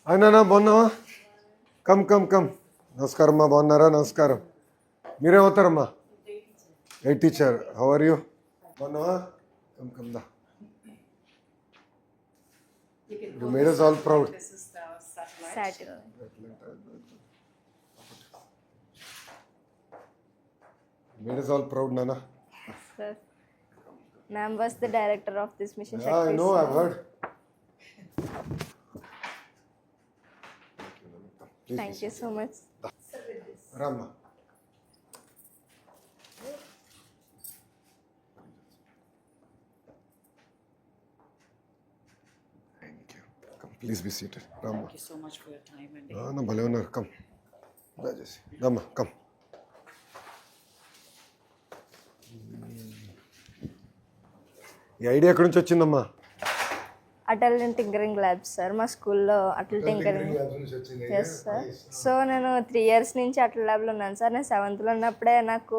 అయినా బాగున్నావా? Come come come. నమస్కారం అమ్మా, బాగున్నారా? నమస్కారం. మీరేమవుతారమ్మా? A teacher. How are you? బాగున్నావా? కమ్ కమ్ దా. You made us all proud. This is the satellite. Made us all proud, Nana. Sir, ma'am was the director of this mission. Yeah, I know, I've heard. Please, Thank you so much. Rama. Thank you. Come, please be seated. Rama. Thank you so much for your time and No, భలే ఉన్నారు. Come దయచేసి దమ్మా come. ఈ idea ఎక్కడి నుంచి వచ్చిందమ్మా? Atal tinkering labs sir, మా స్కూల్లో Atal tinkering. Yes sir. So నేను 3 years నుంచి అటల్ ల్యాబ్లో ఉన్నాను సార్. నేను 7th ఉన్నప్పుడే నాకు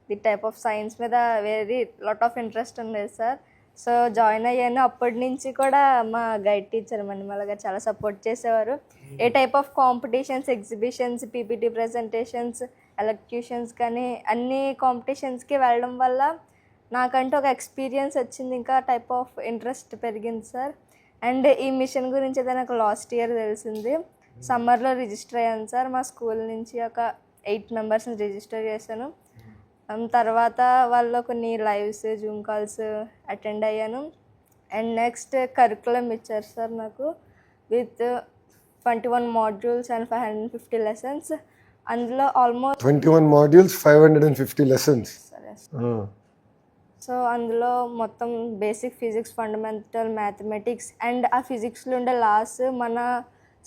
ది టైప్ ఆఫ్ సైన్స్ మీద వెరీ లాట్ ఆఫ్ ఇంట్రెస్ట్ ఉండేది సార్. సో జాయిన్ అయ్యాను. అప్పటి నుంచి కూడా మా గైడ్ టీచర్ మణిమాల గారు చాలా సపోర్ట్ చేసేవారు. ఏ type of competitions, exhibitions, PPT presentations, elocutions కానీ అన్ని కాంపిటీషన్స్కి వెళ్ళడం వల్ల నాకంటూ ఒక ఎక్స్పీరియన్స్ వచ్చింది. ఇంకా టైప్ ఆఫ్ ఇంట్రెస్ట్ పెరిగింది సార్. అండ్ ఈ మిషన్ గురించి అయితే నాకు లాస్ట్ ఇయర్ తెలిసింది. సమ్మర్లో రిజిస్టర్ అయ్యాను సార్. మా స్కూల్ నుంచి ఒక 8 members రిజిస్టర్ చేశాను. తర్వాత వాళ్ళు కొన్ని లైవ్స్, జూమ్ కాల్స్ అటెండ్ అయ్యాను. అండ్ నెక్స్ట్ కరికులం ఇచ్చారు సార్ నాకు విత్ 21 modules and 550 lessons. అందులో ఆల్మోస్ట్ 21 modules, 550 lessons. సరే. సో అందులో మొత్తం basic physics, fundamental mathematics and ఆ ఫిజిక్స్లో ఉండే లాస్ మన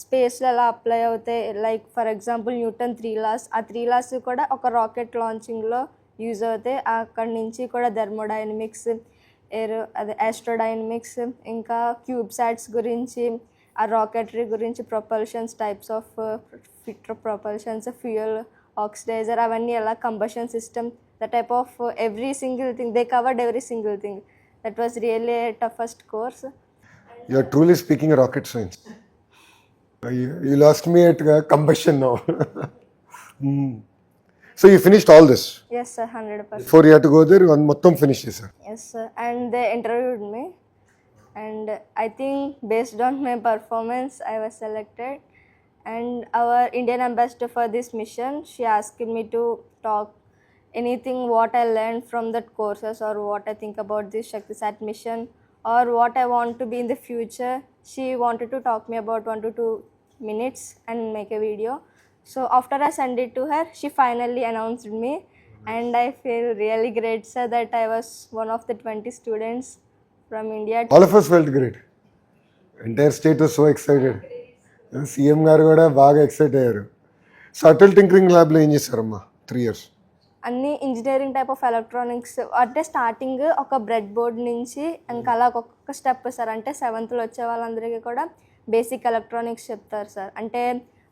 స్పేస్లో ఎలా అప్లై అవుతాయి. Like for example Newton 3 laws, ఆ 3 laws కూడా ఒక రాకెట్ లాంచింగ్లో యూజ్ అవుతాయి. అక్కడి నుంచి కూడా థర్మోడైనమిక్స్, ఆస్ట్రోడైనమిక్స్, ఇంకా క్యూబ్సాట్స్ గురించి, ఆ రాకెటరీ గురించి, ప్రొపల్షన్స్, టైప్స్ ఆఫ్ ప్రొపల్షన్స్, ఫ్యూయల్, ఆక్సిడైజర్, అవన్నీ ఎలా, combustion system, the type of every single thing. They covered every single thing. That was really a toughest course. You are truly speaking rocket science. You lost me at combustion now. So you finished all this? Yes sir, 100%. Before you had to go there, one mottam finish sir. Yes sir, and they interviewed me and I think based on my performance I was selected. And our Indian ambassador for this mission, she asked me to talk anything what I learned from that courses or what I think about this ShaktiSat mission or what I want to be in the future. She wanted to talk me about 1 to 2 minutes and make a video. So after I sent it to her, she finally announced me and I feel really great sir that I was one of the 20 students from India. All of us felt great. Entire state was so excited. CM గారు కూడా బాగా excite అయ్యారు. So Atal tinkering ల్యాబ్లో ఏం చేశారమ్మా 3 years? అన్ని engineering type of electronics అంటే starting ఒక bread board నుంచి ఇంకా అలా ఒక్కొక్క స్టెప్ సార్. అంటే 7th వచ్చే వాళ్ళందరికీ కూడా బేసిక్ ఎలక్ట్రానిక్స్ చెప్తారు సార్. అంటే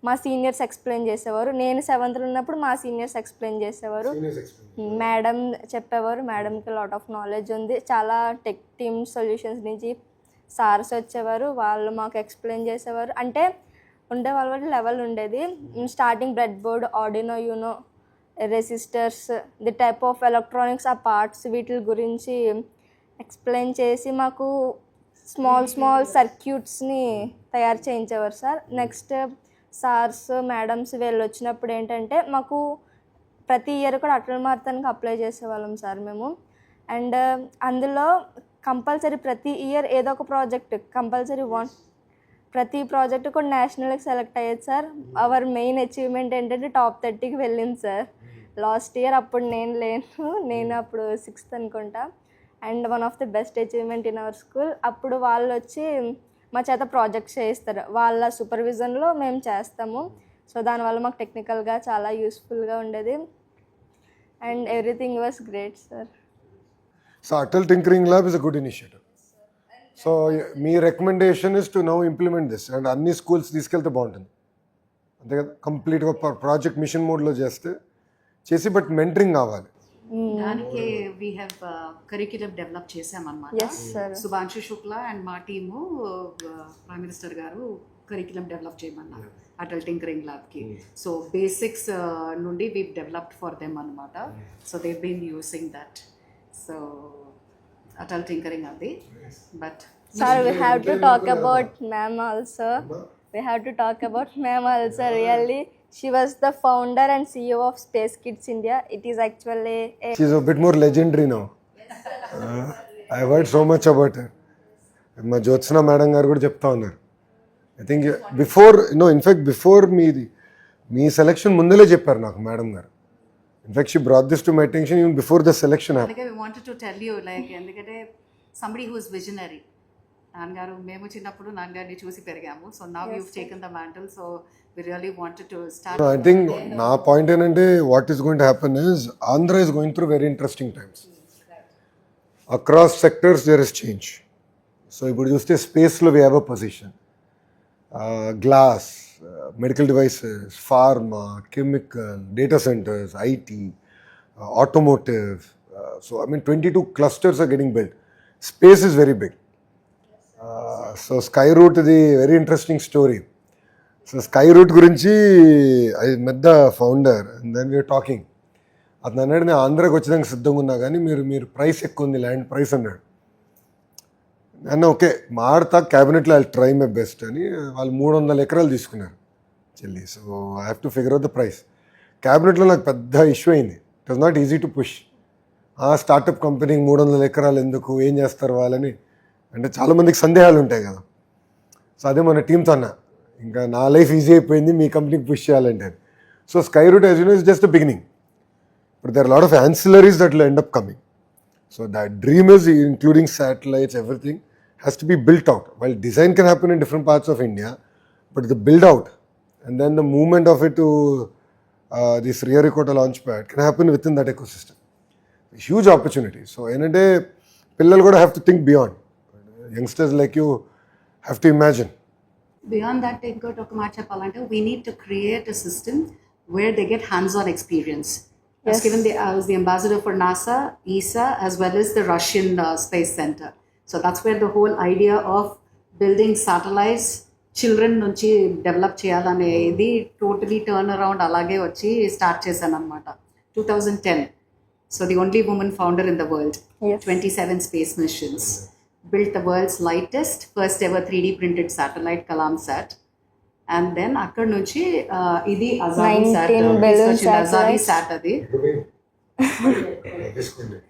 మా సీనియర్స్ ఎక్స్ప్లెయిన్ చేసేవారు. నేను 7th ఉన్నప్పుడు మా సీనియర్స్ ఎక్స్ప్లెయిన్ చేసేవారు. మేడం చెప్పేవారు. మేడంకి లాట్ ఆఫ్ నాలెడ్జ్ ఉంది. చాలా టెక్ టీమ్ సొల్యూషన్స్ నుంచి సార్స్ వచ్చేవారు. వాళ్ళు మాకు ఎక్స్ప్లెయిన్ చేసేవారు. అంటే ఉండే వాళ్ళ లెవెల్ ఉండేది. Starting bread board, Arduino Uno, resistors, the type of electronics, ఆ పార్ట్స్ వీటి గురించి ఎక్స్ప్లెయిన్ చేసి మాకు స్మాల్ సర్క్యూట్స్ని తయారు చేయించేవారు సార్. నెక్స్ట్ సార్స్, మేడమ్స్ వీళ్ళు వచ్చినప్పుడు ఏంటంటే మాకు ప్రతి ఇయర్ కూడా అటల్ మారథాన్కి అప్లై చేసేవాళ్ళం సార్ మేము. అండ్ అందులో కంపల్సరీ ప్రతి ఇయర్ ఏదో ఒక ప్రాజెక్ట్ కంపల్సరీ ప్రతి ప్రాజెక్ట్ కూడా నేషనల్కి సెలెక్ట్ అయ్యేది సార్. అవర్ మెయిన్ అచీవ్మెంట్ ఏంటంటే టాప్ 30కి వెళ్ళింది సార్ లాస్ట్ ఇయర్. అప్పుడు నేను లేను, నేను అప్పుడు 6th అనుకుంటా. And one of the best achievement in our school. అప్పుడు వాళ్ళు వచ్చి మా చేత ప్రాజెక్ట్స్ చేయిస్తారు. వాళ్ళ సూపర్విజన్లో మేము చేస్తాము. సో దానివల్ల మాకు టెక్నికల్గా చాలా యూస్ఫుల్గా ఉండేది. And everything was great sir. So Atal tinkering lab is a good initiative. So me recommendation is to now implement this and అన్ని స్కూల్స్ తీసుకెళ్తే బాగుంటుంది అంతే కదా. కంప్లీట్గా ప్రాజెక్ట్ మిషన్ మోడ్లో చేసి బట్ మెంటరింగ్ కావాలి. దానికి వీ హ్యావ్ కరిక్యులం డెవలప్ చేసామన్నమాట. Yes, sir. Subhanshu Shukla and మా టీము ప్రైమ్ మినిస్టర్ గారు కరికులం డెవలప్ చేయమన్నా అటల్ టింకరింగ్ ల్యాబ్కి. సో బేసిక్స్ నుండి వీ డెవలప్డ్ ఫర్ దెమ్ అనమాట. So they been using that. So Atal tinkering అది. But Sir, we have to talk about ma'am also. We have to talk about ma'am also. Really, she was the founder and CEO of Space Kids India. It is actually a She's a bit more legendary now. I've heard so much about her. మా Jyotsna madam గారు కూడా చెప్తా ఉన్నారు. I think before in fact before మీ selection ముందలే చెప్పారు నాకు madam గారు. In fact she brought this to my attention even before the selection happen. అందుకే we wanted to tell you like ఎందుకంటే సంబడి హూ ఇస్ విజనరీ. నాన్నగారు మేము చిన్నప్పుడు నాన్నగారిని చూసి పెరిగాము. So now you taken the mantle. So we really wanted to start. I think నా point ఏంటంటే what is going to happen is Andhra is going through very interesting times. Across sectors there is change. So ఇప్పుడు చూస్తే స్పేస్లో we have a position. Glass, medical devices, pharma, chemical, data centres, IT, automotive. So I mean 22 clusters are getting built. Space is very big. So Skyroot is a very interesting story. So Skyroot గురించి I met the founder and then we were talking. అతను అన్నాడు నేను ఆంధ్రాకి వచ్చేదానికి సిద్ధంగా ఉన్నా కానీ మీరు ప్రైస్ ఎక్కువ ఉంది ల్యాండ్ ప్రైస్ అన్నాడు. అన్న ఓకే మాడతా క్యాబినెట్లో ఐ ట్రై మై బెస్ట్ అని వాళ్ళు 300 ఎకరాలు తీసుకున్నారు చెల్లి. So I have to figure out the price. క్యాబినెట్లో నాకు పెద్ద ఇష్యూ అయింది. It was not easy to push. Startup కంపెనీకి 300 ఎకరాలు ఎందుకు, ఏం చేస్తారు వాళ్ళని అంటే చాలామందికి సందేహాలు ఉంటాయి కదా. సో అదే మన టీంతో అన్న ఇంకా నా లైఫ్ ఈజీ అయిపోయింది మీ కంపెనీకి పుష్ చేయాలంటే. So Skyroot as you know is just the beginning. But there are lot of ancillaries that will end up coming. So that dream is including satellites, everything has to be built out. While design can happen in different parts of India, but the build out and then the movement of it to this Sriharikota launchpad can happen within that ecosystem. Huge opportunity. So ఏంటంటే పిల్లలు కూడా have to think beyond. Youngsters like you have to imagine. Beyond that ఇంకోటి ఒక మాట చెప్పాలంటే we need to create a system where they get hands on experience. I was the ambassador for NASA, ESA, as well as the Russian Space Center. So that's where the whole idea of building satellites, children nunchi develop cheyalane totally turn around alage vachi start chesanu anamata. 2010. So the only woman founder in the world. Yes. 27 space missions. Built the world's lightest, first ever 3D printed satellite, Kalamsat. And then అక్కడ నుంచి ఇది అజాదీ సాట్ 19 balloon అజాదీ satellites. సాట్ అది.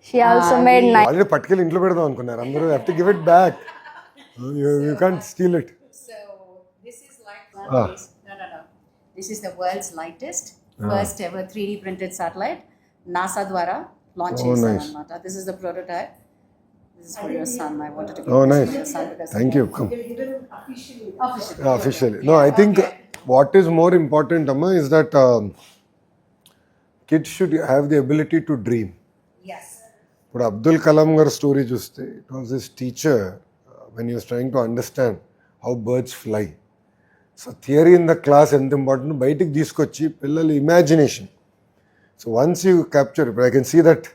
she also made already పట్టుకెళ్ళి ఇంట్లో పెడదాం అనుకున్నారు అందరూ. Have to give it back. You can't steel it. So this is like no. This is the world's lightest, first ever 3D printed satellite. NASA ద్వారా launch చేశారు అన్నమాట. This is the prototype. This is for your son. I wanted to give Oh, this nice. to your son because Thank you. Come. officially. Officially. No, I think what is more important, Amma, is that kids should have the ability to dream. Yes. ఇప్పుడు అబ్దుల్ కలాం గారి story చూస్తే it was this teacher when use trying to understand how birds fly. So theory in the class ఎంత important బయటికి తీసుకొచ్చి పిల్లల imagination. So once you capture ఇప్పుడు I can see that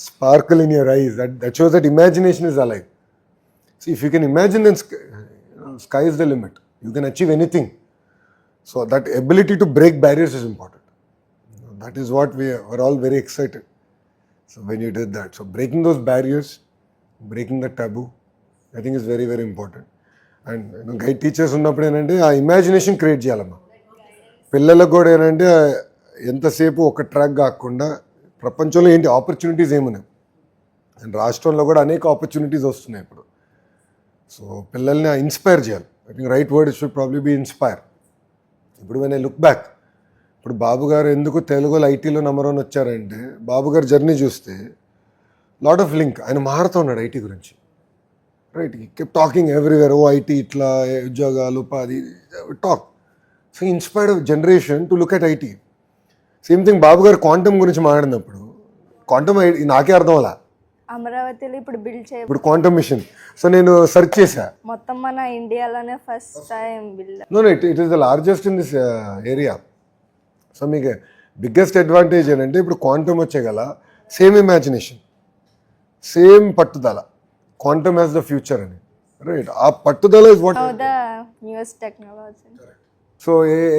sparkle in your eyes, that shows that imagination is alive. See, if you can imagine, then sky is the limit. You can achieve anything. So that ability to break barriers is important. That is what we were all very excited. So when you did that, so breaking those barriers, breaking the taboo, I think is very, very important. And guide teachers ఉన్నప్పుడు ఏంటంటే ఆ imagination create చేయాలమ్మా. పిల్లలకు కూడా ఏంటంటే ఎంతసేపు ఒక track కాకుండా ప్రపంచంలో ఏంటి ఆపర్చునిటీస్ ఏమున్నాయి అండ్ రాష్ట్రంలో కూడా అనేక ఆపర్చునిటీస్ వస్తున్నాయి ఇప్పుడు. సో పిల్లల్ని ఇన్స్పైర్ చేయాలి. I think right word should probably be inspire. ఇప్పుడు వెన్ ఐ లుక్ బ్యాక్, ఇప్పుడు బాబు గారు ఎందుకు తెలుగులో ఐటీలో నెంబర్ 1 వచ్చారంటే బాబు గారు జర్నీ చూస్తే లాట్ ఆఫ్ లింక్. ఆయన మారుతూ ఉన్నాడు ఐటీ గురించి. Right, kept talking everywhere. ఓ ఐటీ ఇట్లా ఉద్యోగాలు ఉపాధి talk. So inspired generation to look at IT. Same thing Babu గారు క్వాంటమ్ గురించి మాట్లాడినప్పుడు క్వాంటమ్ నాకే అర్థం అలా అమరావతిలో ఇప్పుడు బిల్డ్ చేయ ఇప్పుడు క్వాంటమ్ మిషన్. సో నేను సెర్చ్ చేశా. మొత్తం మన ఇండియాలోనే first time build. No it is the largest in this area. So మీకు బిగ్గెస్ట్ అడ్వాంటేజ్ ఏంటంటే ఇప్పుడు క్వాంటమ్ వచ్చే గల సేమ్ ఇమాజినేషన్, సేమ్ పట్టుదల. క్వాంటమ్ హ్యాస్ ద ఫ్యూచర్ అని. రైట్. ఆ పట్టుదల is what. Now the newest technology. So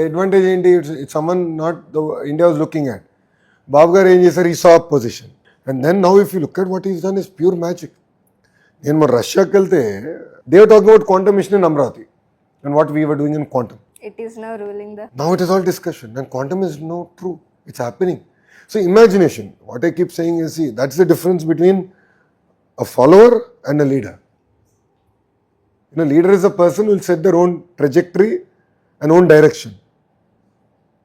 advantage ఏంటి? ఇట్స్ సమ్మన్ not India was looking at. Babu గారు ఏం చేశారు? ఈ సాఫ్ position and then now if you look at what is done is pure magic. నేను మరి రష్యాకి వెళ్తే they were talking about quantum mission in Amaravati and what we were doing in quantum. It is now ruling the. Now it is all discussion and quantum is no true. It's happening. So imagination, what I keep saying is, see, that's the difference between a follower and a leader. You know, leader is a person who will set their own trajectory and own direction.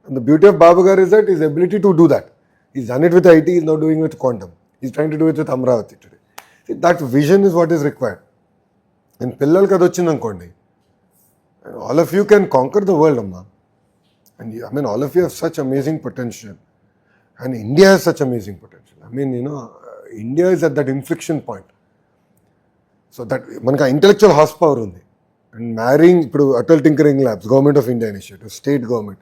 And the beauty of Babu Garu is that his ability to do that. He's done it with IT, he's now doing it with quantum. He's trying to do it with Amravati today. See, that vision is what is required. And పిల్లలకి అది వచ్చిందనుకోండి, all of you can conquer the world, Amma. And I mean, all of you have such amazing potential. And India has such amazing potential. I mean, you know, India is at that inflection point. So that మనకు intellectual horse power ఉంది. And మ్యారింగ్ ఇప్పుడు Atal tinkering labs, government of India initiative, state government,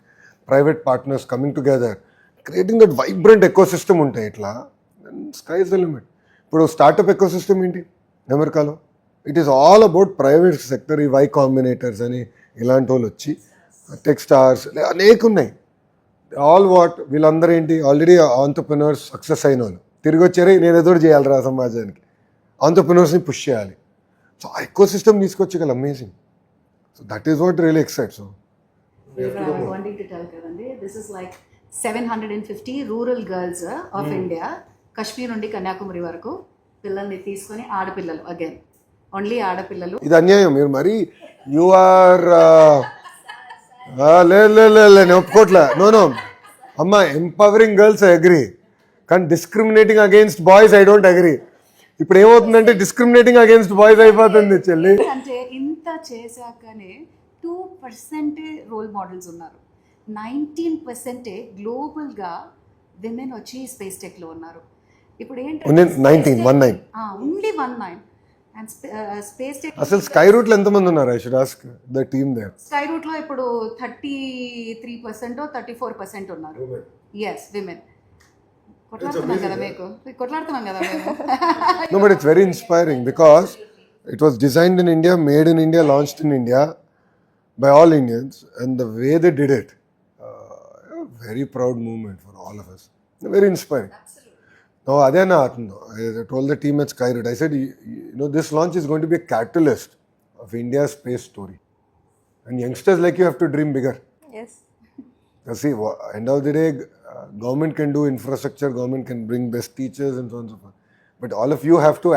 private partners coming together, creating that vibrant ecosystem ఉంటాయి ఇట్లా. Sky is the limit. ఇప్పుడు startup ecosystem ఏంటి అమెరికాలో? It is all about private sector. ఈ why కాంబినేటర్స్ అని ఇలాంటి వాళ్ళు వచ్చి, టెక్స్టార్స్ అనేక ఉన్నాయి. ఆల్ వాట్ వీళ్ళందరూ ఏంటి? ఆల్రెడీ ఆంటర్ప్రినర్స్, సక్సెస్ అయిన వాళ్ళు తిరిగి వచ్చారే, నేను ఏదో చేయాలిరా సమాజానికి, ఆంటర్ప్రినర్స్ని పుష్ చేయాలి. సో ఆ ఎకో సిస్టమ్ తీసుకొచ్చి amazing. So that is what really excite. So I'm wanting to tell Kavandi, this is like 750 rural girls of India, Kashmir నుండి కన్యాకుమారి వరకు పిల్లల్ని తీసుకొని, ఆడపిల్లలు, అగైన్ ఓన్లీ ఆడపిల్లలు. ఇది అన్యాయం. మీరు మరి యు ఆర్ నేను ఒప్పుకోట్లే. నో అమ్మ, ఎంపవరింగ్ గర్ల్స్ ఐ అగ్రీ, కానీ discriminating against boys I don't agree. ఇప్పుడు ఏమవుతుందంటే డిస్క్రిమినేటింగ్ అగేన్స్ట్ బాయ్స్ అయిపోతుంది చెల్లి. అంటే ఇంత చేశాకనే 2% రోల్ మోడల్స్ ఉన్నారు. 19% గ్లోబల్గా విమెన్ వచ్చి స్పేస్ టెక్లో ఉన్నారు. ఇప్పుడు ఏంటంటే ఓన్లీ 19 19 అండ్ స్పేస్ టెక్. అసలు స్కై రూట్ లో ఎంతమంది ఉన్నారు? I should ask the team there. Skyroot లో ఇప్పుడు 33% 34% ఉన్నారు. Yes, women. కొట్లాడుతున్నాం కదా మేము. No, but it's very inspiring because it was designed in India, made in India, launched in India by all Indians, and the way they did it, a very proud movement for all of us. Very inspiring. Now, I told the team at Skyroot, I said, you know, this launch is going to be a catalyst of India's space story. And youngsters like you have to dream bigger. Yes. Now, see, end of the day, government can do infrastructure, government can bring best teachers and so on and so forth. But all of you have to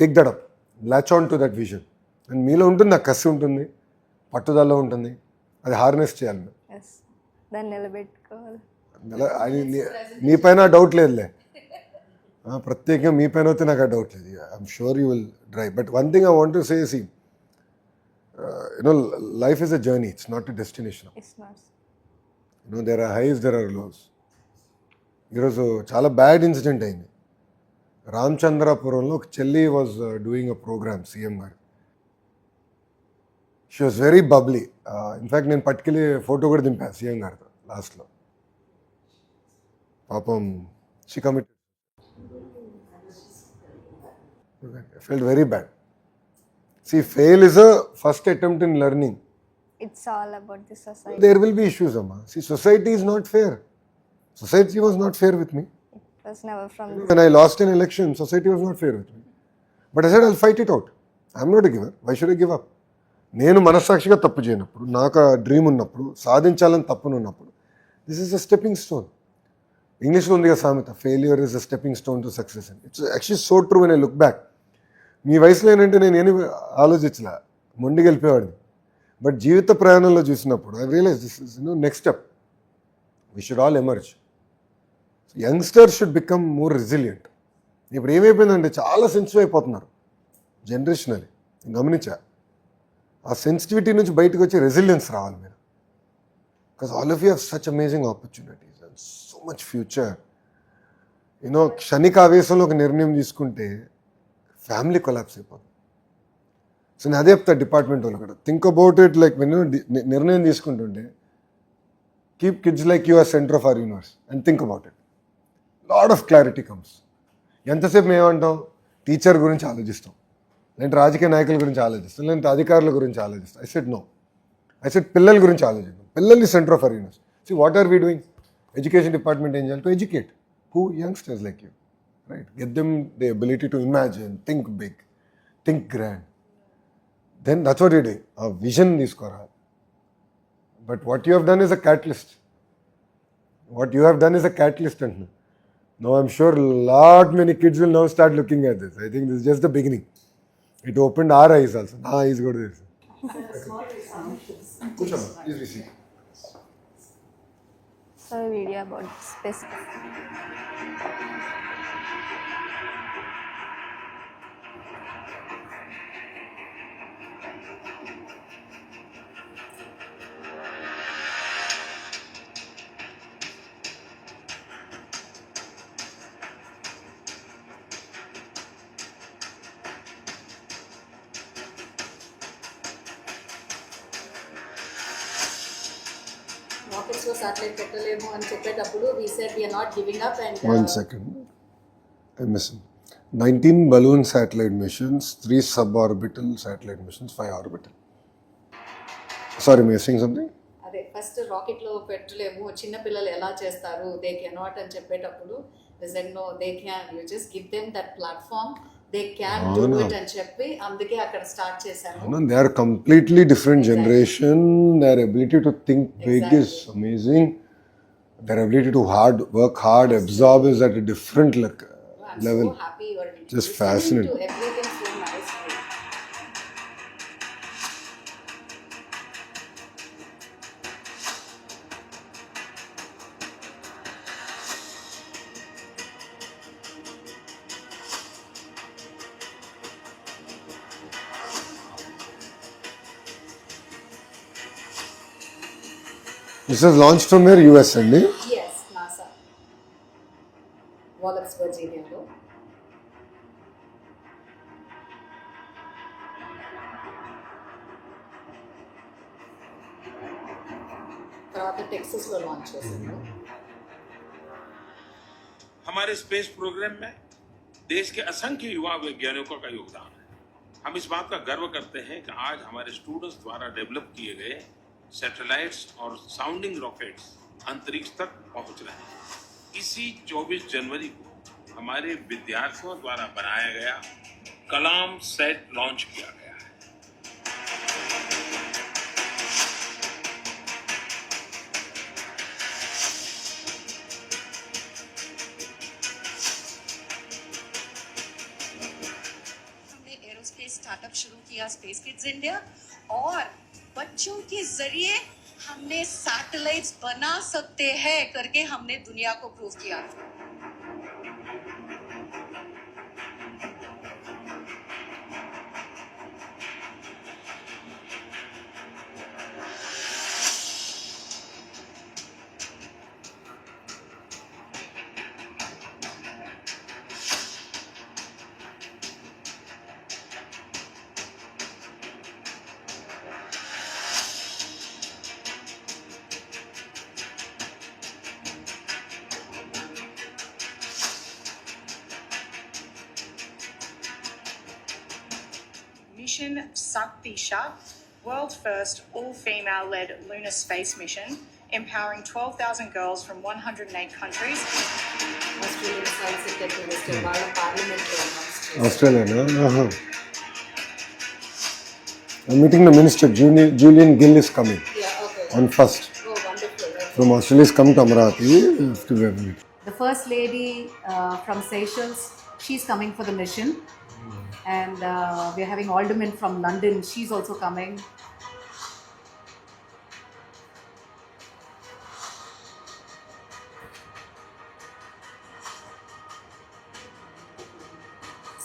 take that up, latch on to that vision. And మీలో ఉంటుంది, ఆ కసి ఉంటుంది, పట్టుదల ఉంటుంది, అది harness చేయాలి. Yes. దాన్ని నిలబెట్టుకోవాలి. మీ పైన డౌట్ లేదులే, ప్రత్యేకంగా మీ పైన అయితే నాకు ఆ డౌట్ లేదు. I'm sure you will drive. But one thing I want to say, see, you know, life is a journey, it's not a destination. It's not. You know, there are highs, there are lows. ఈరోజు చాలా bad incident అయింది రామచంద్రాపురంలో. ఒక చెల్లి was doing a programme, CM గారు. She was very bubbly. In fact నేను పట్టుకెళ్ళి photo కూడా దింపాను సీఎం గారితో లాస్ట్లో. పాపం she committed. I felt very bad. See, fail is a first attempt in learning. It's all about the society. There will be issues, Amma. See, society is not fair. Society was not fair with me. It was never from. When I lost an election, society was not fair with me. But I said, I'll fight it out. I'm not a giver. Why should I give up? నేను మనస్సాక్షిగా తప్పు చేయనప్పుడు, నాకు ఆ dream ఉన్నప్పుడు, సాధించాలని తప్పును ఉన్నప్పుడు, this is a stepping stone. ఇంగ్లీష్లో ఉంది కదా సామెత, failure is a stepping stone to success. It's actually so true when I look back. మీ వయసులో ఏంటంటే నేను ఏమి ఆలోచించలే, మొండికి వెళ్ళిపోయేవాడిని. బట్ జీవిత ప్రయాణంలో చూసినప్పుడు I realise this is next step. We should all emerge. Youngsters should become more resilient. ఇప్పుడు ఏమైపోయిందంటే చాలా సెన్సిటివ్ అయిపోతున్నారు జనరేషనల్లీ. గమనించా, ఆ సెన్సిటివిటీ నుంచి బయటకు వచ్చి రెసిలియన్స్ రావాలి మీరు. Because all of you have such amazing opportunities and so much future. You know, క్షణిక ఆవేశంలో ఒక నిర్ణయం తీసుకుంటే ఫ్యామిలీ కొలాప్స్ అయిపోతుంది. సో నేను అదే చెప్తా డిపార్ట్మెంట్ వాళ్ళు కూడా, think about it like when నిర్ణయం తీసుకుంటుంటే, keep kids like you are centre of our universe and think about it. Lot of clarity comes. ఎంతసేపు మేమంటాం, టీచర్ గురించి ఆలోచిస్తాం, లేదంటే రాజకీయ నాయకుల గురించి ఆలోచిస్తాను, లేదంటే అధికారుల గురించి ఆలోచిస్తాను. I said no. I said పిల్లల గురించి ఆలోచిద్దాం. పిల్లల్ని centre of awareness. See what are we doing? Education department ఏం చేయాలి? To educate who youngsters like you, right? Get them the ability to imagine, think big, think grand. Then that's what you doing. ఆ vision తీసుకోరా. But what you have done is a catalyst. What you have done is a catalyst. And now I'm sure lot many kids will now start looking at this. I think this is just the beginning. It opened our eyes also. Nah, eyes go to this. Please be seated. So video about space. Rockets లో satellite పెట్టలేము అని చెప్పేటప్పుడు we said we are not giving up and 1 second. I missed 19 balloon satellite missions, 3 suborbital satellite missions, 5 orbital. Sorry, am I saying something? అదే first rocket లో పెట్టలేము, చిన్న పిల్లలు ఎలా చేస్తారు, దే కెనాట్ అని చెప్పేటప్పుడు we said no, they can, you just give them that platform, they can do it అని చెప్పి అందుకే అక్కడ స్టార్ట్ చేశాను. No, they are completely different generation. Their ability to think big is amazing. Their ability to work hard, absorb is at a different I'm level. so happy you are Just listening fascinating. to everything so nicely. This is launched from where? US అండి. Yes, NASA. Wallops, Virginia. తర్వాత Texas లో launch చేశారు. हमारे space programme में देश के असंख्य युवा वैज्ञानिकों का योगदान है. हम इस बात का गर्व करते हैं कि आज हमारे स्टूडेंट्स द्वारा डेवलप किए गए सैटेलाइट्स और साउंडिंग रॉकेट्स अंतरिक्ष तक पहुंच रहे हैं. इसी 24 जनवरी को हमारे विद्यार्थियों द्वारा बनाया गया कलाम सेट लॉन्च किया गया है. हमने एरोस्पेस स्टार्टअप शुरू किया स्पेस किड्स इंडिया, और बच्चों के जरिए हमने सैटेलाइट्स बना सकते हैं करके हमने दुनिया को प्रूव किया. Mission Saktisha, world first all-female led lunar space mission, empowering 12,000 girls from 108 countries. Australian science secretary వాళ్ళ పార్లమెంట్ లో అనౌన్స్ చేశారు. Australia. I'm meeting the minister. Julian Gill is coming Yeah, okay. on 1st. Oh, wonderful. That's From Australia is coming to Amravati. To be meet. the first lady from Seychelles, she's coming for the mission, and we're having Alderman from London, she's also coming.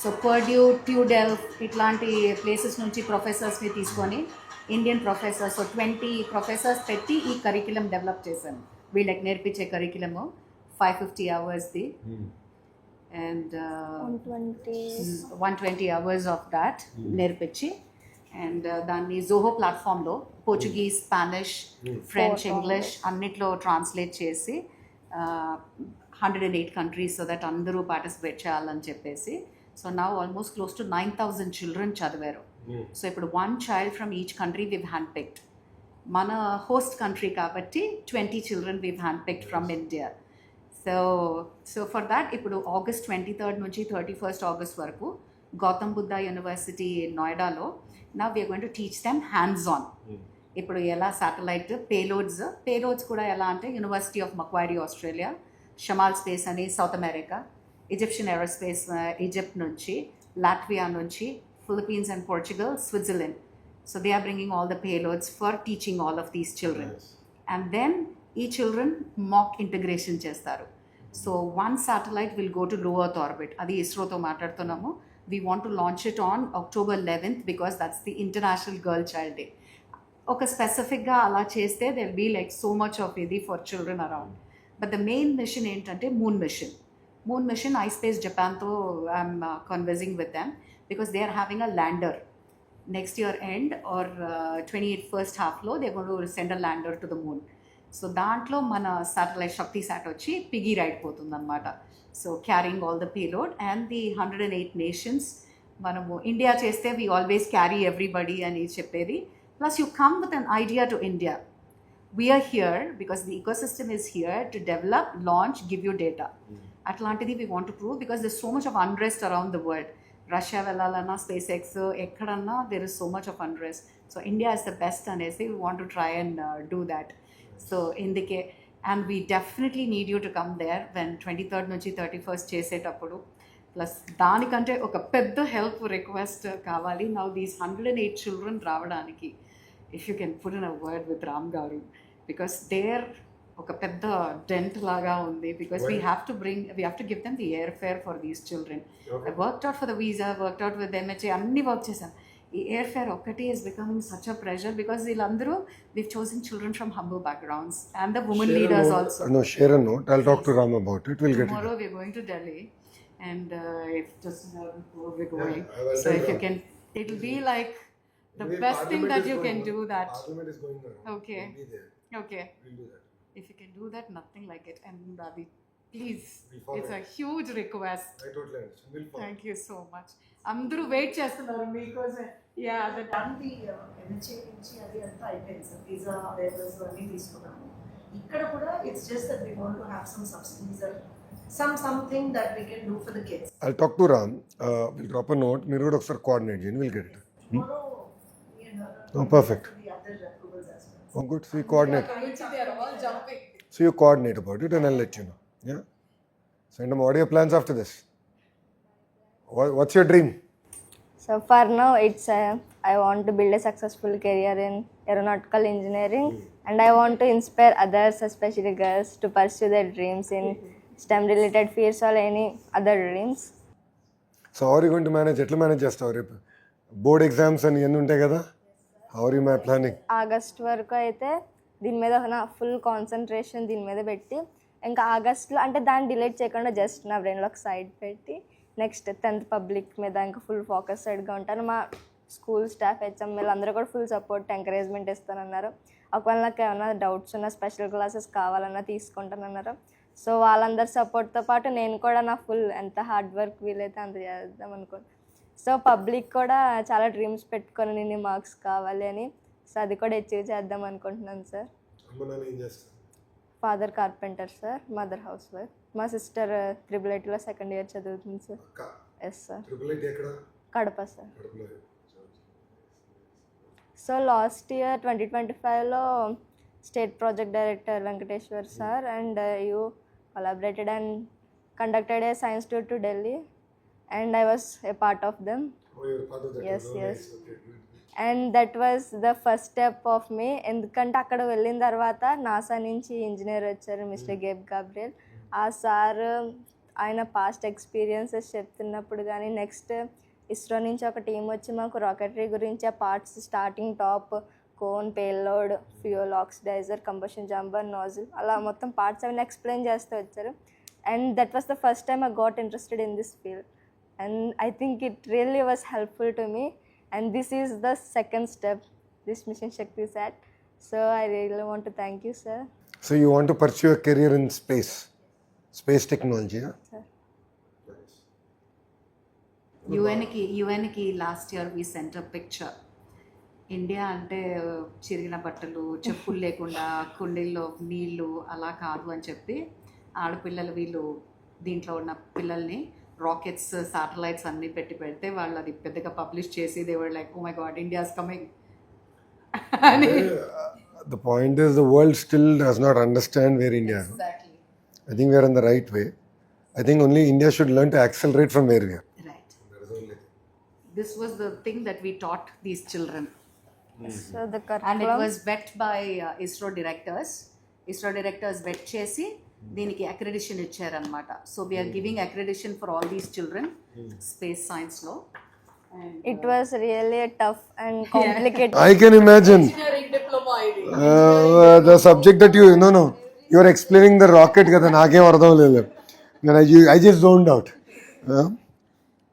So Purdue, TU Delft ఇట్లాంటి places నుంచి ప్రొఫెసర్స్ని తీసుకొని Indian professors, so 20 professors పెట్టి ఈ curriculum develop చేశాను. వీళ్ళకి నేర్పించే curriculum 550 అవర్స్ది, and 120 hours of that నేర్పించి, and దాన్ని జోహో ప్లాట్ఫామ్లో పోర్చుగీస్, స్పానిష్, ఫ్రెంచ్, ఇంగ్లీష్ అన్నిట్లో ట్రాన్స్లేట్ చేసి 108 కంట్రీస్, సో దట్ అందరూ పార్టిసిపేట్ చేయాలని చెప్పేసి. So now almost close to 9,000 children చదివారు. సో ఇప్పుడు 1 child from each country we've handpicked. మన హోస్ట్ కంట్రీ కాబట్టి 20 children we've handpicked from India. So for that ఇప్పుడు ఆగస్ట్ 23rd నుంచి 31st ఆగస్ట్ వరకు గౌతమ్ బుద్ధ యూనివర్సిటీ నోయిడాలో నా we're going to teach them hands on. ఇప్పుడు ఎలా శాటిలైట్ పేలోడ్స్ కూడా ఎలా అంటే యూనివర్సిటీ ఆఫ్ మక్వారీ ఆస్ట్రేలియా, షమాల్ స్పేస్ అని South America, Egyptian aerospace Egypt నుంచి, లాట్వియా నుంచి, Philippines and Portugal, Switzerland. So they are bringing all the payloads for teaching all of these children. And then ఈ children mock integration చేస్తారు. So 1 satellite will go to low earth orbit. అది ఇస్రోతో మాట్లాడుతున్నాము. We want to launch it on October 11th because that's the international girl child day. ఒక స్పెసిఫిక్గా అలా చేస్తే there be like so much of ఇది for children around. But the main mission ఏంటంటే moon mission ispace జపాన్తో I'm conversing with them because they are having a lander next year end or 28 first halfలో they gone to send a lander to the moon. So దాంట్లో మన satellite Shakti Sat వచ్చి piggy ride పోతుంది అనమాట. So carrying all the payload and the 108 nations. మనము India చేస్తే we always carry everybody అని చెప్పేది. Plus, you come with an idea to India. We are here because the ecosystem is here to develop, launch, give you data. Atlantidi we want to prove because there's so much of unrest around the world. Russia, Velalana, SpaceX, Ekkadanna, there is so much of unrest. So India is the best anesi. We want to try and do that. So and we definitely need you to come there when 23rd నుంచి 31st చేసేటప్పుడు. Plus దానికంటే ఒక పెద్ద help request కావాలి. Now these 108 children రావడానికి if you can put in a word with Ram గారు because there ఒక పెద్ద డెంట్ లాగా ఉంది because we have to give them the air fair for these children. I worked out for the visa, worked out with MHA, అన్ని work చేశాను. ఈ air fair ఒక్కటి is becoming such a pressure because వీళ్ళందరూ we've chosen children from humble backgrounds and the women leaders also. No, share a note. I'll talk to Ram about it. We'll get it. Tomorrow we're going to Delhi and if just before we're going. I will So tell if you Ram. can, it'll be like the Anyway, best thing Parliament that is you going can on. do that. Parliament is going on. Okay. We'll be there. Okay. We'll do that. If you can do that, nothing like it. And Ravi, please, We'll follow it's a it. huge request. I totally understand. We'll follow. Thank you so much. అందరూ wait చేస్తున్నారు మీకోసం. Yeah that దాన్ని MHA నుంచి అది అంతా అయిపోయింది sir. Visa weavers అన్నీ తీసుకున్నాము. ఇక్కడ కూడా it's just that we want to have some subsidies or something that we can do for the kids. I'll talk to Ram. We'll drop a note. మీరు కూడా ఒకసారి కోఆర్డినేట్ చేయండి. We'll get it. Tomorrow me and her Oh, perfect. the other approvals as well. Oh, good. So you coordinate. they are all jumping. So you coordinate about it and I'll let you know. Yeah? Send them. What are your plans after this? What's your dream? So for now, it's I want to build a successful career in aeronautical engineering, and I want to inspire others, especially girls, to pursue their dreams in STEM-related fields or any other dreams. So how are you going to manage? ఎట్లా manage చేస్తావు రేపు? Board exams అని ఎన్ని ఉంటాయి కదా? How are you planning? August వరకు అయితే దీని మీద నా ఫుల్ కాన్సన్ట్రేషన్ దీని మీద పెట్టి ఇంకా ఆగస్ట్లో అంటే దాన్ని డిలీట్ చేయకుండా జస్ట్ నా బ్రెయిన్లో ఒక సైడ్ పెట్టి నెక్స్ట్ 10th పబ్లిక్ మీద ఇంకా ఫుల్ ఫోకస్డ్గా ఉంటాను. మా స్కూల్ స్టాఫ్ HML అందరూ కూడా ఫుల్ సపోర్ట్ ఎంకరేజ్మెంట్ ఇస్తానన్నారు. ఒకవేళ నాకు ఏమైనా డౌట్స్ ఉన్న స్పెషల్ క్లాసెస్ కావాలన్నా తీసుకుంటానన్నారు. సో వాళ్ళందరి సపోర్ట్తో పాటు నేను కూడా నా ఫుల్ ఎంత హార్డ్ వర్క్ వీలైతే అంత చేద్దాం అనుకోండి. సో పబ్లిక్ కూడా చాలా డ్రీమ్స్ పెట్టుకొని నేను మార్క్స్ కావాలి అని. సో అది కూడా అచీవ్ చేద్దాం అనుకుంటున్నాను sir. Father carpenter sir, mother house wife. మా సిస్టర్ 888లో 2nd year చదువుతుంది sir. Yes sir. Kadapa sir. So last year 2025లో state project director Venkateshwar sir and you collaborated and conducted a science tour to Delhi and I was a part of them. Oh, you're part of that. Yes, Oh, yes. Nice. Okay, good. And that was the first step of me. ఎందుకంటే అక్కడ వెళ్ళిన తర్వాత NASA నుంచి engineer వచ్చారు mister గేబ్ Gabriel. ఆ sir ఆయన past experiences చెప్తున్నప్పుడు కానీ నెక్స్ట్ ఇస్రో నుంచి ఒక టీం వచ్చి మాకు రాకెటరీ గురించి ఆ parts starting top cone, payload, fuel oxidiser, combustion chamber, nozzle అలా మొత్తం పార్ట్స్ అవన్నీ ఎక్స్ప్లెయిన్ చేస్తూ వచ్చారు. And that was the first time I got interested in this field and I think it really was helpful to me. And this is the second step, this Mission Shakti Sat. So I really want to thank you, sir. So you want to pursue a career in space technology, yeah? Sir. Nice. యుఎన్కి last year we sent a picture. India అంటే చిరిగిన బట్టలు, చెప్పులు లేకుండా కుండీల్లో నీళ్ళు అలా కాదు అని చెప్పి ఆడపిల్లలు వీళ్ళు దీంట్లో ఉన్న పిల్లల్ని రాకెట్స్, శాటిలైట్స్ అన్నీ పెడితే వాళ్ళు అది పెద్దగా పబ్లిష్ చేసి they were like, oh my God, India's coming అని. The point is the world still does not understand where India is. Exactly. I think we are on the right way. I think only India should learn to accelerate from where we are. Right. This was the thing that we taught these children. So the And it curriculum was vet by ISRO directors. ISRO directors vet చేసి దీనికి accreditation ఇచ్చారనమాట. So we are giving accreditation for all these children space సైన్స్లో. It was really tough and complicated. I can imagine. The subject that you are explaining the rocket kada nakem ardham lelu. I just zoned out.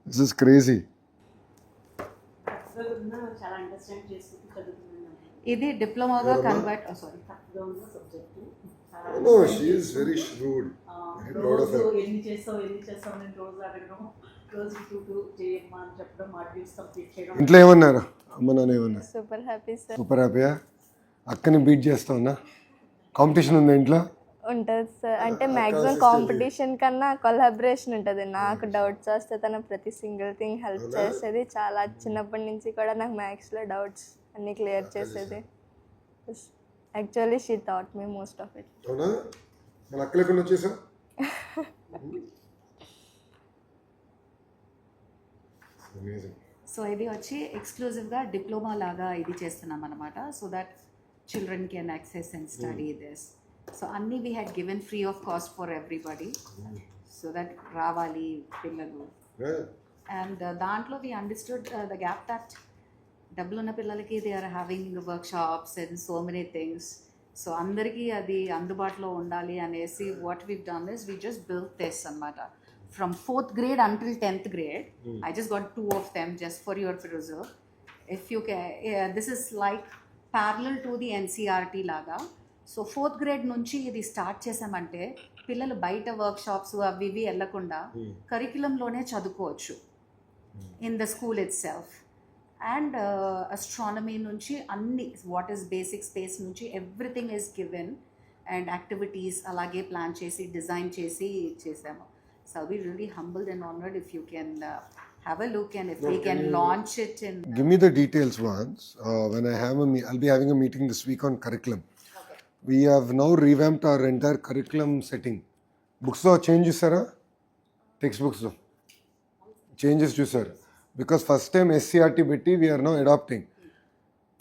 This is crazy. ఇది డిప్లొమాగా convert, sorry, No, she is very shrewd. Very proud of her. ఎన్ని చేస్తావు నేను రోజు అడగడం, రోజు two చేయమ్మా అని చెప్పడం, మాడ్యూల్స్ కంప్లీట్ చేయడం. ఇంట్లో ఏమన్నారు అమ్మ నాన్న ఏమన్నారు? Super happy sir. సూపర్ హ్యాపీయా? అక్కని బీట్ చేస్తావునా? కాంపిటీషన్ ఉందా ఇంట్లో? ఉంటుంది సార్. అంటే మ్యాక్సిమం కాంపిటీషన్ కన్నా కొలాబరేషన్ ఉంటుంది. నాకు డౌట్స్ వస్తే తన ప్రతి సింగిల్ థింగ్ హెల్ప్ చేసేది. చాలా చిన్నప్పటి నుంచి కూడా నాకు మ్యాథ్స్లో డౌట్స్ అన్నీ క్లియర్ చేసేది. Actually she thought me most of it. అవునా? మన అక్క లేకుండా వచ్చేసా? సో ఇది వచ్చి ఎక్స్క్లూజివ్గా డిప్లొమా లాగా ఇది చేస్తున్నాం అనమాట. So that children can access and study this. So అన్నీ we had given free of cost for everybody, so that రావాలి పిల్లలు. అండ్ దాంట్లో we understood the gap that డబ్బులు ఉన్న పిల్లలకి they are having workshops and so many things. So అందరికీ అది అందుబాటులో ఉండాలి అనేసి what we done is we just built this అనమాట. From 4th grade until 10th grade, I just got 2 of them just for your preserve. If you can, this is like parallel to the NCRT laga. So 4th grade nunchi ఇది start చేసామంటే పిల్లలు బయట work shops అవి ఇవి వెళ్ళకుండా కరికులంలోనే చదువుకోవచ్చు in the school it self. And astronomy నుంచి అన్ని వాట్ ఈస్ బేసిక్ స్పేస్ నుంచి everything is given and activities అలాగే ప్లాన్ చేసి డిజైన్ చేసి చేసాము. So I'll be really humbled and honored if you can have a look and if we can launch it in. Give me the details once. When I have I'll be having a meeting this week on curriculum. Okay. We have now revamped our entire curriculum setting. Books lo change chesara? Textbooks lo changes chusar. Because first time SCRT betti we are now adopting.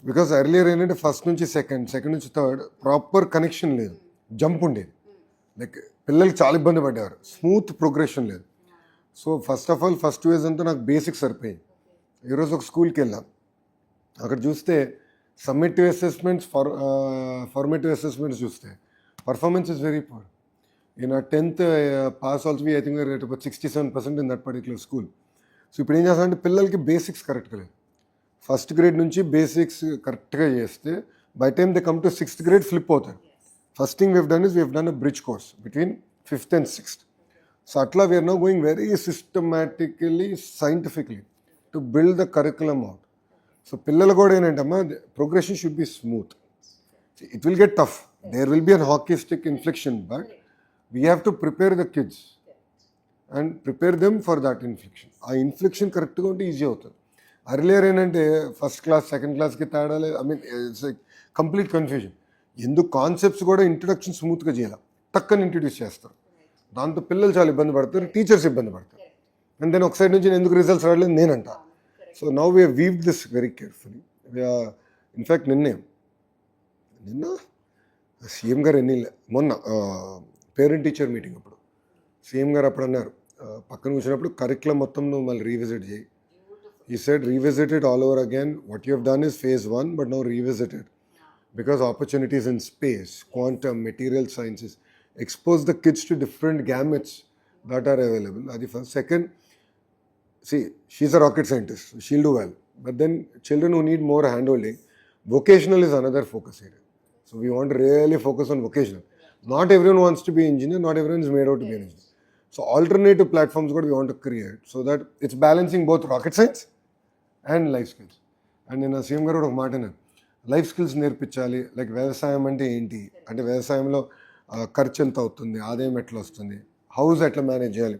Because earlier ఏంటంటే first నుంచి second నుంచి third proper connection లేదు, jump ఉండేది. Like పిల్లలకి చాలా ఇబ్బంది పడ్డారు, smooth progression లేదు. So first of all first ways అంతా నాకు బేసిక్స్ సరిపోయింది. ఈరోజు ఒక స్కూల్కి వెళ్ళాం, అక్కడ చూస్తే సమ్మేటివ్ అసెస్మెంట్స్, ఫార్మేటివ్ అసెస్మెంట్స్ చూస్తే performance is very poor. In ఆ 10th pass also I think rate about 67% in that particular school. So ఇప్పుడు ఏం చేస్తామంటే పిల్లలకి బేసిక్స్ కరెక్ట్గా లేదు. ఫస్ట్ గ్రేడ్ నుంచి బేసిక్స్ కరెక్ట్గా చేస్తే by time they come to 6th grade flip అవుతారు. First thing we've done is we've done a bridge course between 5th and 6th. So atla we are now going very systematically, scientifically to build the curriculum out. So pillala kuda enantama progression should be smooth. See, it will get tough. There will be a hockey stick inflection, but we have to prepare the kids and prepare them for that inflection. Aa inflection correct ga unte easy avutadi. Earlier enante first class, second class ki taadale, I mean it's like complete confusion. ఎందుకు concepts కూడా introduction స్మూత్గా చేయాలి, టక్కని introduce చేస్తారు. దాంతో పిల్లలు చాలా ఇబ్బంది పడతారు, టీచర్స్ ఇబ్బంది పడతారు. అండ్ దెన్ ఒక సైడ్ నుంచి ఎందుకు రిజల్ట్స్ రావట్లేదు నేనంట. So now we weave this very carefully. In fact నిన్న సీఎం గారు మొన్న పేరెంట్ టీచర్ మీటింగ్ అప్పుడు సీఎం గారు అప్పుడు అన్నారు, పక్కన కూర్చున్నప్పుడు కరికులం మొత్తం నువ్వు మళ్ళీ రీవిజిట్ చేయి. ఈ said revisit it all over again. What you have done is phase 1, but now revisit it. Because opportunities in space, quantum, material sciences, expose the kids to different gamuts that are available. That's the first. Second, see, she's a rocket scientist, so she'll do well. But then children who need more handholding, vocational is another focus area. So we want to really focus on vocational. Not everyone wants to be an engineer, not everyone is made out to be an engineer. So alternative platforms కూడా we want to create so that it's balancing both rocket science and life skills. And నేను CM గారు కూడా ఒక మాట అన్నాను, life skills నేర్పించాలి. Like వ్యవసాయం అంటే ఏంటి అంటే వ్యవసాయంలో ఖర్చు ఎంత అవుతుంది, ఆదాయం ఎట్లా వస్తుంది, హౌస్ ఎట్లా మేనేజ్ చేయాలి.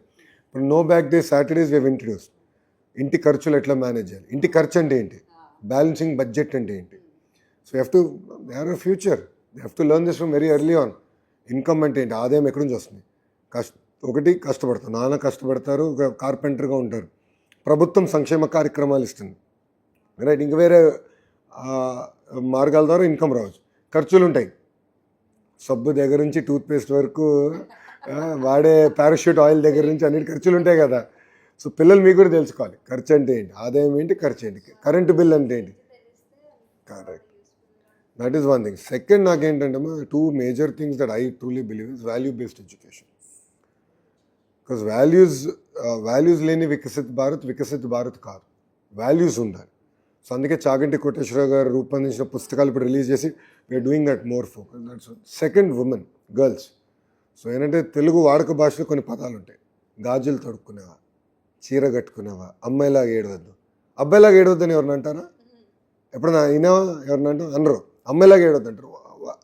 ఇప్పుడు no bag day Saturdays we have introduce ఇంటి ఖర్చులు ఎట్లా మేనేజ్ చేయాలి, ఇంటి ఖర్చు అంటే ఏంటి, బ్యాలెన్సింగ్ బడ్జెట్ అంటే ఏంటి. So you have to they are a future, they have to learn this from very early on. Income అంటే ఏంటి, ఆదాయం ఎక్కడి నుంచి వస్తుంది, ఒకటి కష్టపడతారు, నాన్న కష్టపడతారు, ఒక కార్పెంటర్గా ఉంటారు, ప్రభుత్వం సంక్షేమ కార్యక్రమాలు ఇస్తుంది, రైట్. ఇంక వేరే మార్గాల ద్వారా ఇన్కమ్ రావచ్చు. ఖర్చులు ఉంటాయి, సబ్బు దగ్గర నుంచి టూత్పేస్ట్ వరకు, వాడే పారాషూట్ ఆయిల్ దగ్గర నుంచి అన్నిటి ఖర్చులు ఉంటాయి కదా. సో పిల్లలు మీకు కూడా తెలుసుకోవాలి ఖర్చు అంటే ఏంటి, ఆదాయం ఏంటి, ఖర్చు ఏంటి, కరెంటు బిల్ అంటే ఏంటి. Correct, that is one thing. Second నాకేంటంటే two major things that I truly believe is value based education. Because values లేని వికసిత్ భారత్ కాదు, వాల్యూస్ ఉండాలి. సో అందుకే చాగంటి కోటేశ్వరరావు గారు రూపొందించిన పుస్తకాలు ఇప్పుడు రిలీజ్ చేసి we're doing that more focus. That's second, women, girls. So ఏంటంటే తెలుగు వాడక భాషలో కొన్ని పదాలు ఉంటాయి. గాజులు తొడుక్కునేవా, చీర కట్టుకునేవా, అమ్మాయిలాగా ఏడవద్దు. అబ్బాయిలాగా ఏడవద్దు అని ఎవరిని అంటారా? ఎప్పుడన్నా అయినావా ఎవరిని అంటారు? అనరు. అమ్మాయిలాగా ఏడవద్దు అంటారు.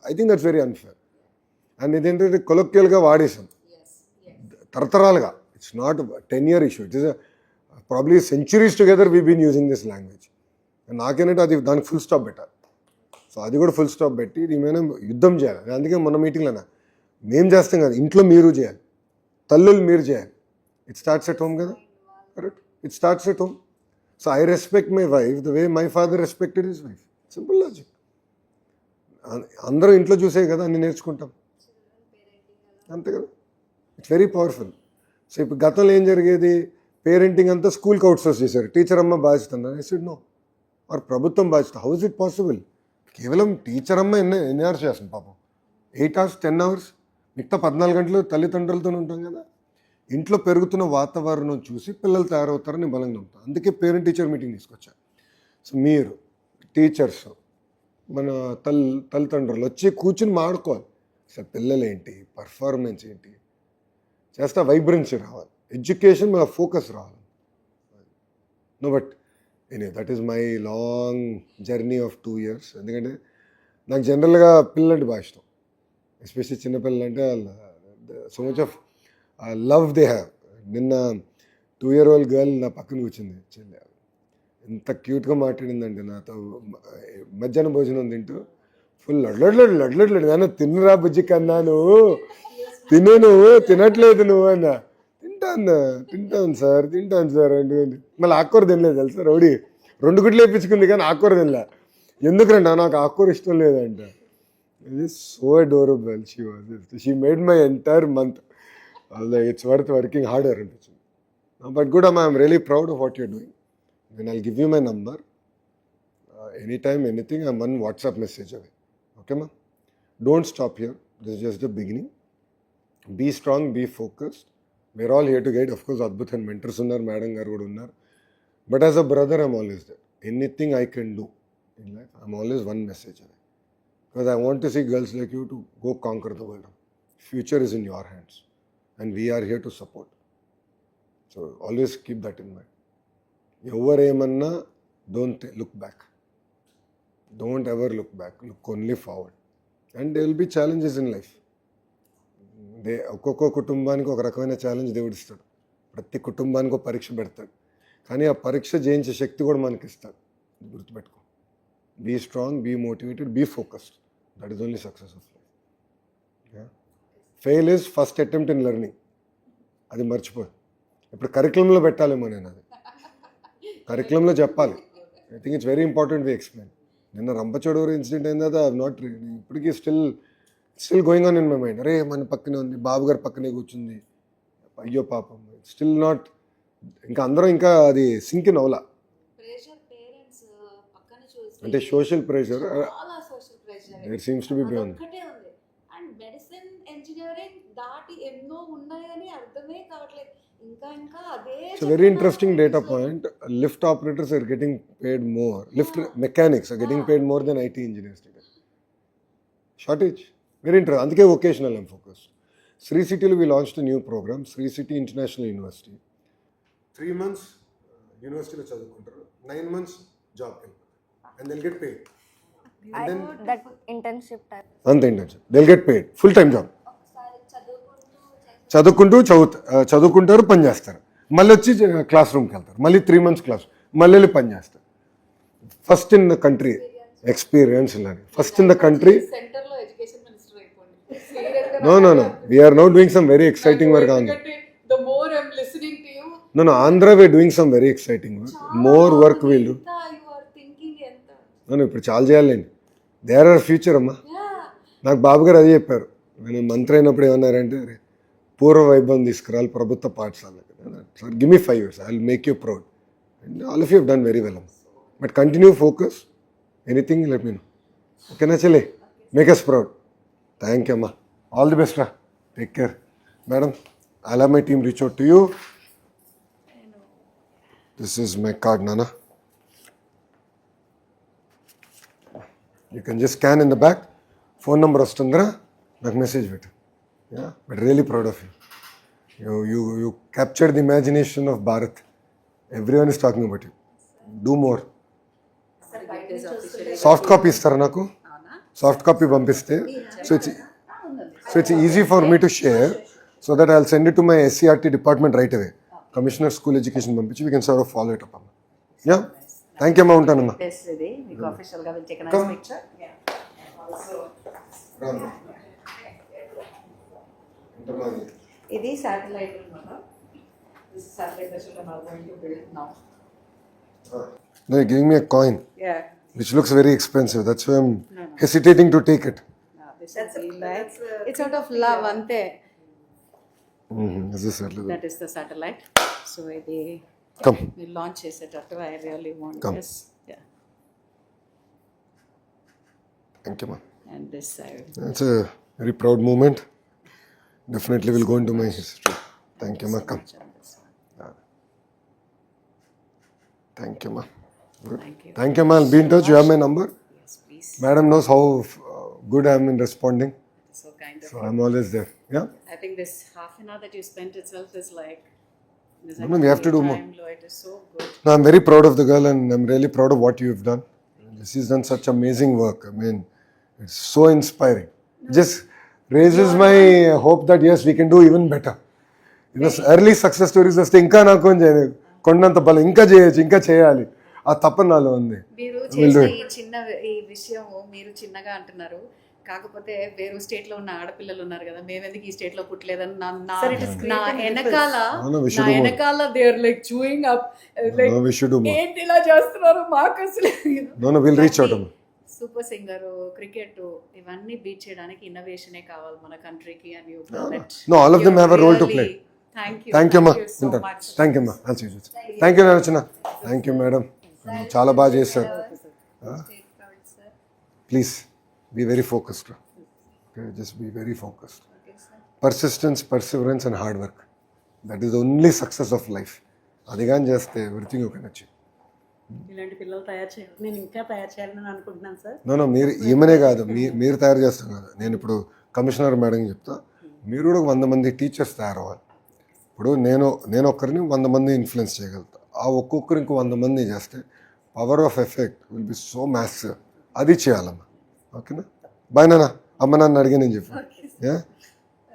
I think that's very unfair. And ఇదేంటంటే కొలొక్యువల్గా వాడేసాం తరతరాలుగా. It's not 10-year issue, it is probably centuries together we been using this language. నాకేంటంటే అది దానికి ఫుల్ స్టాప్ పెట్టాలి. సో అది కూడా ఫుల్ స్టాప్ పెట్టి దీని యుద్ధం చేయాలి. అందుకే మన మీటింగ్లోనా మేము చేస్తాం కదా, ఇంట్లో మీరు చేయాలి, తల్లులు మీరు చేయాలి. ఇట్ స్టార్ట్స్ ఎట్ హోమ్ కదా, correct, it starts at home. So I respect my wife the way my father respected his wife. Simple logic. అందరూ ఇంట్లో చూసే కదా అన్ని నేర్చుకుంటాం, అంతే కదా. It's very powerful. సో ఇప్పుడు గతంలో ఏం జరిగేది, పేరెంటింగ్ అంతా స్కూల్కి అవుట్సోర్స్ చేశారు, టీచర్ అమ్మ బాధ్యత అన్నారు. ఐ సెడ్ నో, ఆర్ ప్రభుత్వం బాధ్యత. How is it possible? కేవలం టీచర్ అమ్మ ఎన్ని అవర్స్ చేస్తుంది పాపం, 8 hours 10 hours, మిగతా 14 గంటలు తల్లిదండ్రులతో ఉంటాం కదా. ఇంట్లో పెరుగుతున్న వాతావరణం చూసి పిల్లలు తయారవుతారని బలంగా నమ్ముతాను. అందుకే పేరెంట్ టీచర్ మీటింగ్ తీసుకొచ్చారు. సో మీరు టీచర్స్, మన తల్లిదండ్రులు వచ్చి కూర్చుని మాడుకోవాలి. అసలు పిల్లలు ఏంటి, పర్ఫార్మెన్స్ ఏంటి చేస్తా, వైబ్రెన్సీ రావాలి, ఎడ్యుకేషన్ మన ఫోకస్ రావాలి. No but that is my long journey of 2 years. ఎందుకంటే నాకు జనరల్గా పిల్లలంటే బాగా ఇష్టం, ఎస్పెషల్లీ చిన్నపిల్లలు అంటే so much of love they have. నిన్న 2-year-old గర్ల్ నా పక్కన కూర్చుంది, చెల్లి, ఎంత క్యూట్గా మాట్లాడిందంటే నాతో. మధ్యాహ్నం భోజనం తింటూ ఫుల్ లడ్లడ్లు నాన్న తిన్నరా బుజ్జి కన్నా, నువ్వు తిను, నువ్వు తినట్లేదు నువ్వు అన్న. తింటాను సార్ అంటే మళ్ళీ ఆకుకూర తినలేదు తెలుసా. రౌడీ 2 గుడ్లు వేయించుకుంది కానీ ఆకుకూర తినలే. ఎందుకంటే నాకు ఆకుకూర ఇష్టం లేదంట. It is so adorable. She made my entire month. It's worth working harder అనిపించింది. బట్ గుడ్ అమ్మా, I'm really proud of what you're doing. Then I'll give you my number. Anytime, anything, I'm one WhatsApp message away. Okay, ma? Don't stop here. This is just the beginning. Be strong, be focused. We're all here to guide. Of course, Adbhuth and mentors unnar, Madam garu kuda unnar. But as a brother, I'm always there. Anything I can do in life, I'm always one message away. Because I want to see girls like you to go conquer the world. Future is in your hands. And we are here to support. So always keep that in mind. ఎవరేమన్నా don't look back, don't ever look back, look only forward. And there will be challenges in life. ఒక్కొక్క కుటుంబానికి ఒక రకమైన challenge దేవుడు ఇస్తాడు. ప్రతి కుటుంబానికి ఒక పరీక్ష పెడతాడు. కానీ ఆ పరీక్ష జయించే శక్తి కూడా మనకి ఇస్తాడు. గుర్తుపెట్టుకో. Be strong, be motivated, be focused. That is only success of life. Fail is first attempt in learning. అది మర్చిపోదు. ఇప్పుడు కరికులంలో పెట్టాలేమో నేను, అది కరికులంలో చెప్పాలి. I think it's very important we explain. నిన్న రంపచోడవరం ఇన్సిడెంట్ అయింది కదా, నాట్ ఇప్పటికీ still going on in my mind. అరే మన పక్కనే ఉంది, బాబు గారు పక్కనే కూర్చుంది, అయ్యో పాపం. స్టిల్ నాట్, ఇంకా అందరం ఇంకా అది సింక్ ఇన్ అవలా. అంటే social pressure there seems to be beyond. And medicine, engineering దాటి ఎన్నో ఉన్నాయని అర్థమే కావట్లేదు. ఇంకా అదే. It's a very interesting data point. Lift operators are getting paid more. Lift mechanics are getting paid more than IT engineers today. Shortage. Very interesting. అందుకే vocational I'm focused. Sri City we launched a new program, Sri City International University. 3 months యూనివర్సిటీలో చదువుకుంటారు, 9 months జాబ్కి వెళ్తారు, and they'll get paid. And then that internship type అంతే internship, they'll get paid, full time job. చదువుకుంటారు, పని చేస్తారు, మళ్ళీ వచ్చి క్లాస్ రూమ్కి వెళ్తారు, మళ్ళీ 3 months క్లాస్, మళ్ళీ వెళ్ళి పని చేస్తారు. First in the country experience ఇలాంటి, first in the country. Center లో ఎడ్యుకేషన్ మినిస్టర్ అయిపోయింది. No. We are now doing some very exciting work on that. The more I'm listening to you, No, Andhra we're doing some very exciting work. More work we'll do. you are thinking ఎంత. No, ఇప్పుడు చాలా చేయాలండి. They are our future అమ్మా. నాకు బాబు గారు అదే చెప్పారు, నేను మంత్రి అయినప్పుడు ఏమన్నారంటే, పూర్వ వైభవం తీసుకురాలి ప్రభుత్వ పాఠశాలకు. Sir give me 5 years, I will make you proud. And all of you have done very well అమ్మా. But continue focus, anything let me know. ఓకేనా చెల్లి, make us proud. Thank you అమ్మా, ఆల్ ది బెస్ట్ రా, take care. Madam, I love my team reach out to you. This is my card, Nana. You can just scan in the back. Phone number ostundra, నాకు message పెట్టు. Yeah, but really proud of you. You captured the imagination of Bharat. Everyone is talking about you. Do more. Soft copy ఇస్తారా నాకు? Soft copy పంపిస్తే, so it's easy for me to share, so that I'll send it to my SCRT department right away. Commissioner School Education పంపించి, we can sort of follow it up. Yeah, thank you అమ్మా, ఉంటానమ్మా. ఇది మీకు official గా will take a nice picture. ఇది satellite అన్నమాట. This satellite that we are going to build now. No, you're giving me a coin, Yeah. which looks very expensive. That's why I'm hesitating to take it. This is like it's out of love ante. Is this it? That is the satellite. So ఇది Come. we launch చేసేటట్టు I really want Come. this. Yeah. Thank you, ma. And this side. It's a very proud moment. Definitely will go into my history. Thank you, ma. Come. Thank you, ma. Good. Thank you. Thank you, ma. I'll be in touch. You have my number. Yes, please. Madam knows how good I am in responding. So kind of. So I'm always there. Yeah? I think this half an hour that you spent itself is like this No, we have to do more. time, Lord, it is so good. No, I'm very proud of the girl, and I'm really proud of what you've done. She's done such amazing work. I mean, it's so inspiring. Just raises my hope that yes, we can do even better. You know, early success stories వస్తే ఇంకా నాకు కొండంత బలం, ఇంకా చేయొచ్చు, ఇంకా చేయాలి, ఆ తపన నాలో ఉంది. మీరు చేసిన ఈ విషయం మీరు చిన్నగా అంటున్నారు, కాకపోతే వేరే స్టేట్ లో ఉన్న ఆడపిల్లలు ఉన్నారు కదా, మేమెందుకు ఈ స్టేట్ లో పుట్టలేదని నా వెనకాల they are like chewing up like No, we should do more. ఏంటి ఇలా చేస్తున్నారు మాకు అసలు. No, we'll reach out. Super singer, cricket, ఇవన్నీ బీట్ చేయడానికి ఇన్నోవేషనే కావాలి మన కంట్రీకి. And you No, all of them have a role to play. Thank you మా. So much. థ్యాంక్ యూ మా. థ్యాంక్ యూ నారచన. థ్యాంక్ యూ మేడం, చాలా బాగా చేశారు. Please be very focused. Just be very focused. Persistence, perseverance and hard work, that is the only success of life. అది కానీ చేస్తే everything you can achieve. ఇలాంటి పిల్లలు తయారు చేయాలి, నేను ఇంకా తయారు చేయాలని అనుకుంటున్నాను సార్. నో మీరు ఈమెనే కాదు, మీరు తయారు చేస్తాం కదా. నేను ఇప్పుడు కమిషనర్ మేడం చెప్తా, మీరు కూడా 100 మంది టీచర్స్ తయారవ్వాలి. ఇప్పుడు నేను ఒక్కరిని 100 మంది ఇన్ఫ్లుయెన్స్ చేయగలుగుతా. ఆ ఒక్కొక్కరు ఇంకో 100 మంది చేస్తే power of effect will be so massive. అది చేయాలమ్మా. ఓకేనా? బాయ్ నాన్న. అమ్మ నాన్న అడిగి నేను చెప్పాను.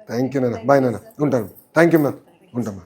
థ్యాంక్ యూ నాన్న. బాయ్ నాన్న. ఉంటాను. Thank you ma'am. ఉంటామ్మా.